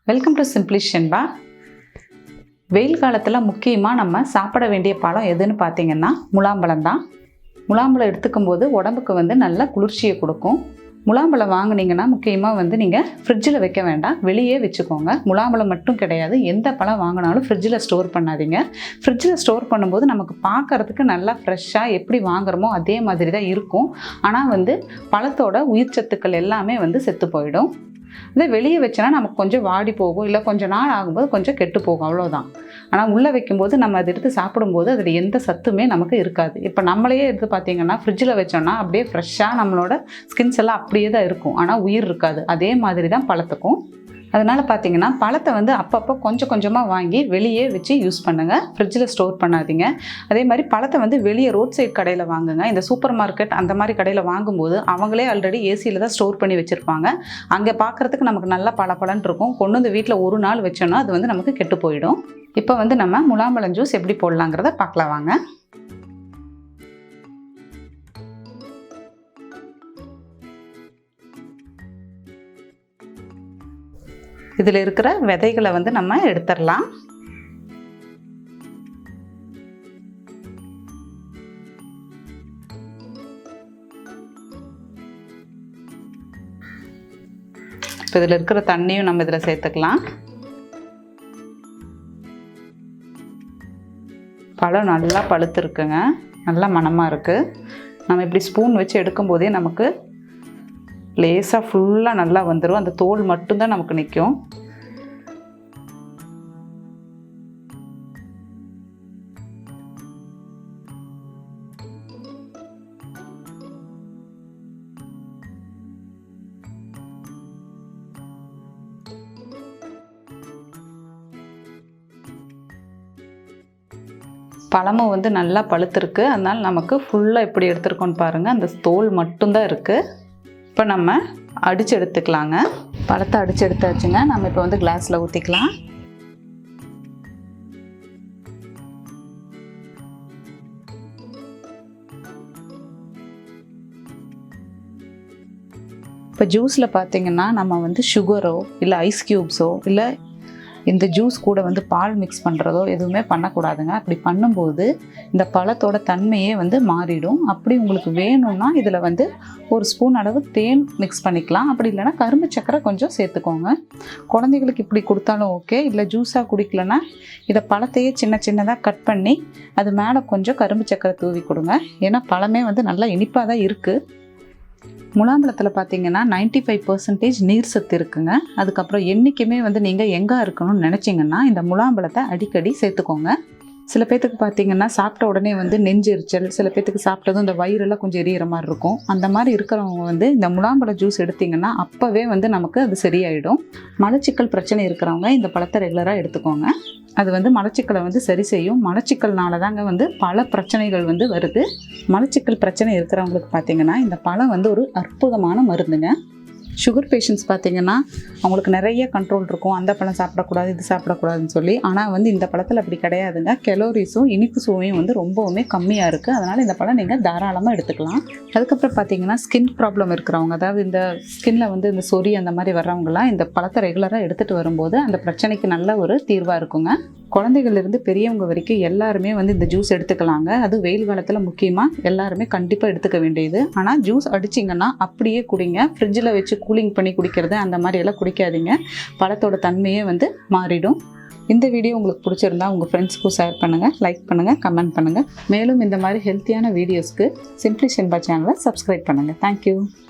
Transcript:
Welcome to simply Shenba. வெயில் காலத்தில் முக்கியமாக நம்ம சாப்பிட வேண்டிய பழம் எதுன்னு பார்த்தீங்கன்னா முலாம்பழம் தான். முலாம்பழம் எடுத்துக்கும் போது உடம்புக்கு நல்ல குளிர்ச்சியை கொடுக்கும். முலாம்பழம் வாங்கினீங்கன்னா முக்கியமாக நீங்கள் ஃப்ரிட்ஜில் வைக்க வேண்டாம், வெளியே வச்சுக்கோங்க. முலாம்பழம் மட்டும் கிடையாது, எந்த பழம் வாங்கினாலும் ஃப்ரிட்ஜில் ஸ்டோர் பண்ணாதீங்க. ஃப்ரிட்ஜில் ஸ்டோர் பண்ணும்போது நமக்கு பார்க்குறதுக்கு நல்லா ஃப்ரெஷ்ஷாக எப்படி வாங்குறோமோ அதே மாதிரி தான் இருக்கும். ஆனால் பழத்தோட உயிர் சத்துக்கள் எல்லாமே செத்து போயிடும். இதே வெளியே வச்சோன்னா நமக்கு கொஞ்சம் வாடி போகும், இல்லை கொஞ்சம் நாள் ஆகும்போது கொஞ்சம் கெட்டு போகும், அவ்வளோதான். ஆனால் உள்ளே வைக்கும்போது நம்ம அதை எடுத்து சாப்பிடும்போது அதில் எந்த சத்துமே நமக்கு இருக்காது. இப்போ நம்மளையே எடுத்து பார்த்தீங்கன்னா ஃப்ரிட்ஜில் வச்சோன்னா அப்படியே ஃப்ரெஷ்ஷாக நம்மளோட ஸ்கின்ஸ் எல்லாம் அப்படியே தான் இருக்கும், ஆனால் உயிர் இருக்காது. அதே மாதிரி தான் பழத்துக்கும். அதனால் பார்த்தீங்கன்னா பழத்தை அப்பப்போ கொஞ்சம் கொஞ்சமாக வாங்கி வெளியே வச்சு யூஸ் பண்ணுங்கள், ஃப்ரிட்ஜில் ஸ்டோர் பண்ணாதீங்க. அதே மாதிரி பழத்தை வெளியே ரோட் சைட் கடையில் வாங்குங்க. இந்த சூப்பர் மார்க்கெட் அந்த மாதிரி கடையில் வாங்கும்போது அவங்களே ஆல்ரெடி ஏசியில் தான் ஸ்டோர் பண்ணி வச்சுருப்பாங்க. அங்கே பார்க்குறதுக்கு நமக்கு நல்லா பழப்பழன்னு இருக்கும். கொண்டு வந்து வீட்டில் ஒரு நாள் வச்சோன்னா அது நமக்கு கெட்டு போயிடும். இப்போ நம்ம முலாம்பழம் ஜூஸ் எப்படி போடலாங்கிறத பார்க்கலாம் வாங்க. இதில் இருக்கிற விதைகளை நம்ம எடுத்துடலாம். இப்போ இதில் இருக்கிற தண்ணியும் நம்ம இதில் சேர்த்துக்கலாம். பழம் நல்லா பழுத்துருக்குங்க, நல்லா மணமாக இருக்குது. நம்ம இப்படி ஸ்பூன் வச்சு எடுக்கும்போதே நமக்கு லேசாக ஃபுல்லாக நல்லா வந்துடும். அந்த தோல் மட்டும்தான் நமக்கு நிற்கும். பழமும் நல்லா பழுத்திருக்கு, அதனால் நமக்கு ஃபுல்லாக எப்படி எடுத்துருக்கோன்னு பாருங்கள். அந்த தோல் மட்டும்தான் இருக்குது. இப்போ நம்ம அடித்து எடுத்துக்கலாங்க. பழத்தை அடித்து எடுத்தாச்சுங்க. நம்ம இப்போ கிளாஸில் ஊற்றிக்கலாம். இப்போ ஜூஸில் பார்த்தீங்கன்னா நம்ம சுகரோ இல்லை ஐஸ் க்யூப்ஸோ இல்லை இந்த ஜூஸ் கூட பால் மிக்ஸ் பண்ணுறதோ எதுவுமே பண்ணக்கூடாதுங்க. அப்படி பண்ணும்போது இந்த பழத்தோட தன்மையே மாறிடும். அப்படி உங்களுக்கு வேணும்னா இதில் ஒரு ஸ்பூன் அளவு தேன் மிக்ஸ் பண்ணிக்கலாம். அப்படி இல்லைன்னா கரும்பு சக்கரை கொஞ்சம் சேர்த்துக்கோங்க. குழந்தைகளுக்கு இப்படி கொடுத்தாலும் ஓகே. இல்லை ஜூஸாக குடிக்கலன்னா இதை பழத்தையே சின்ன சின்னதாக கட் பண்ணி அது மேலே கொஞ்சம் கரும்பு சக்கரை தூவி கொடுங்க. ஏன்னா பழமே நல்லா இனிப்பாக தான் இருக்குது. முலாம்பழத்தில் பார்த்தீங்கன்னா 95% நீர் சத்து இருக்குங்க. அதுக்கப்புறம் என்றைக்குமே நீங்கள் எங்கே இருக்கணும்னு நினச்சிங்கன்னா இந்த முலாம்பழத்தை அடிக்கடி சேர்த்துக்கோங்க. சில பேர்த்துக்கு பார்த்தீங்கன்னா சாப்பிட்ட உடனே நெஞ்சு எரிச்சல், சில பேர்த்துக்கு சாப்பிட்டதும் இந்த வயிறெல்லாம் கொஞ்சம் எரியிற மாதிரி இருக்கும். அந்த மாதிரி இருக்கிறவங்க இந்த முலாம்பழ ஜூஸ் எடுத்திங்கன்னா அப்போவே நமக்கு அது சரியாயிடும். மலச்சிக்கல் பிரச்சனை இருக்கிறவங்க இந்த பழத்தை ரெகுலராக எடுத்துக்கோங்க. அது மலச்சிக்கலை சரி செய்யும். மலச்சிக்கல்னால தாங்க பல பிரச்சனைகள் வருது. மலச்சிக்கல் பிரச்சனை இருக்கிறவங்களுக்கு பார்த்தீங்கன்னா இந்த பழம் ஒரு அற்புதமான மருந்துங்க. சுகர் பேஷண்ட்ஸ் பார்த்தீங்கன்னா அவங்களுக்கு நிறைய கண்ட்ரோல் இருக்கும், அந்த பழம் சாப்பிடக்கூடாது இது சாப்பிடக்கூடாதுன்னு சொல்லி. ஆனால் இந்த பழத்தில் அப்படி கிடையாதுங்க. கெலோரிஸும் இனிப்பு சுவையும் ரொம்பவுமே கம்மியாக இருக்குது. அதனால் இந்த பழம் நீங்கள் தாராளமாக எடுத்துக்கலாம். அதுக்கப்புறம் பார்த்தீங்கன்னா ஸ்கின் ப்ராப்ளம் இருக்கிறவங்க, அதாவது இந்த ஸ்கின்னில் இந்த சொறி அந்த மாதிரி வர்றவங்களாம் இந்த பழத்தை ரெகுலராக எடுத்துகிட்டு வரும்போது அந்த பிரச்சனைக்கு நல்ல ஒரு தீர்வாக இருக்குங்க. குழந்தைகள்லேருந்து பெரியவங்க வரைக்கும் எல்லாருமே இந்த ஜூஸ் எடுத்துக்கலாங்க. அது வெயில் காலத்தில் முக்கியமாக எல்லாருமே கண்டிப்பாக எடுத்துக்க வேண்டியது. ஆனால் ஜூஸ் அடிச்சிங்கன்னா அப்படியே குடிங்க. ஃப்ரிட்ஜில் வச்சு கூலிங் பண்ணி குடிக்கிறது அந்த மாதிரியெல்லாம் குடிக்காதீங்க. பழத்தோட தன்மையே மாறிடும். இந்த வீடியோ உங்களுக்கு பிடிச்சிருந்தா உங்கள் ஃப்ரெண்ட்ஸ்க்கும் ஷேர் பண்ணுங்கள், லைக் பண்ணுங்கள், கமெண்ட் பண்ணுங்கள். மேலும் இந்த மாதிரி ஹெல்த்தியான வீடியோஸ்க்கு சிம்பிளி ஷென்பா சேனலை சப்ஸ்கிரைப் பண்ணுங்கள். தேங்க்யூ.